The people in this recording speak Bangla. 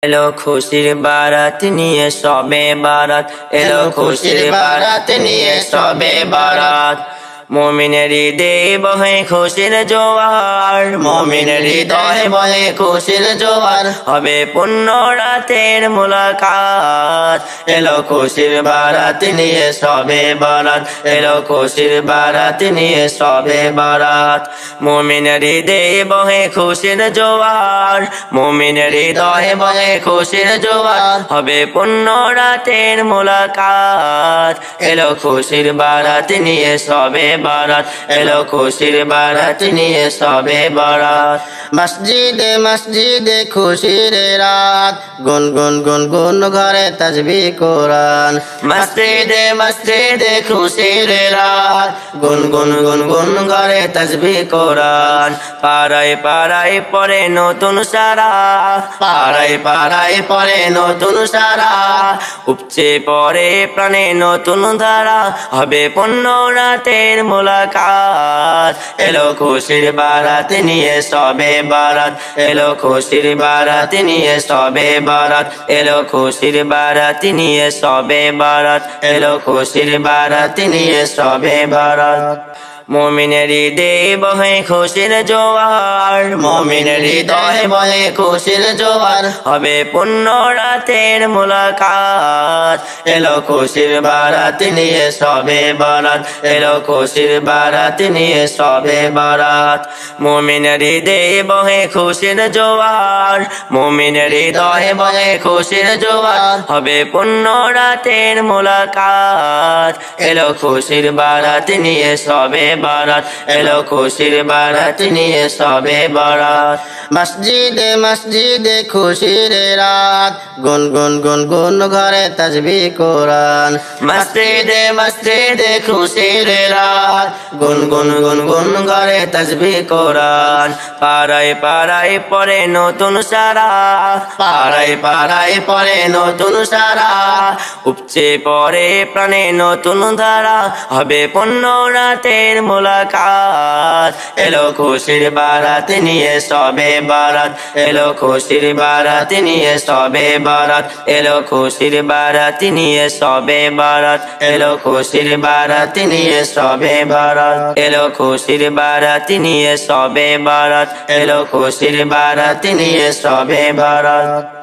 এলো খুশির বারাত নিয়ে সবে বারাত, এলো খুশির বারাত নিয়ে সবে বারাত। মুমিনের হৃদয়ে বহে খুশির জোয়ার, মুমিনের হৃদয়ে বহে খুশির জোয়ার, হবে পুণ্য রাতের মুলাকাত। এলো খুশির বারাত নিয়ে সবে বারাত, এলো খুশির বারাত নিয়ে সবে বারাত। মুমিনের হৃদয়ে বহে খুশির জোয়ার, মুমিনের হৃদয়ে বহে খুশির জোয়ার, হবে পুণ্য রাতের মুলাকাত। এলো খুশির বারাত নিয়ে সবে বারাত, এলো খুশির বারাত নিয়ে সবে বারাত। মসজিদে মসজিদে খুশির রাত, গুন গুন গুন গুন ঘরে তাসবিহ কোরআন। মসজিদে মসজিদে খুশির রাত, গুন গুন গুন গুন ঘরে তাসবিহ কোরআন। পাড়ায় পাড়ায় পড়ে নতুন সারা, পাড়ায় পাড়ায় পড়ে নতুন সারা, উপচে পড়ে প্রাণে নতুন ধারা, হবে পুণ্য রাতের মুলাকাত। এলো খুশির বারাত নিয়ে সবে বারাত, এলো খুশির বারাত নিয়ে সবে বারাত, এলো খুশির বারাত নিয়ে সবে বারাত, এলো খুশির বারাত নিয়ে সবে বারাত। মুমিনের হৃদয়ে বহে খুশির জোয়ার, মুমিনের হৃদয়ে বহে খুশির জোয়ার, হবে পুণ্য রাতের মুলাকাত। এলো খুশির বারাত নিয়ে সবে বারাত, এলো খুশির বারাত নিয়ে সবে বারাত। মুমিনের হৃদয়ে বহে খুশির জোয়ার, মুমিনের হৃদয়ে বহে খুশির জোয়ার, হবে পুণ্য রাতের মুলাকাত। এলো খুশির বারাত নিয়ে সবে বারাত, এলো খুশির বারাত নিয়ে সবে বারাত। মসজিদে মসজিদে খুশির রাত, গুন গুন গুন গুন ঘরে তাসবিহ কোরআন। মসজিদে মসজিদে খুশির রাত, গুন গুন গুন গুন ঘরে তাসবিহ কোরআন। পাড়ায় পাড়ায় পড়ে নতুন সারা, পাড়ায় পাড়ায় পড়ে নতুন সারা, উপচে পড়ে প্রাণে নতুন ধারা, হবে পুণ্য রাতের মুলাকাত। এলো খুশির বারাত নিয়ে সবে বারাত, এলো খুশির বারাত নিয়ে সবে বারাত, এলো খুশির বারাত নিয়ে সবে বারাত, এলো খুশির বারাত নিয়ে সবে বারাত, এলো খুশির বারাত নিয়ে সবে বারাত, এলো খুশির বারাত নিয়ে সবে বারাত।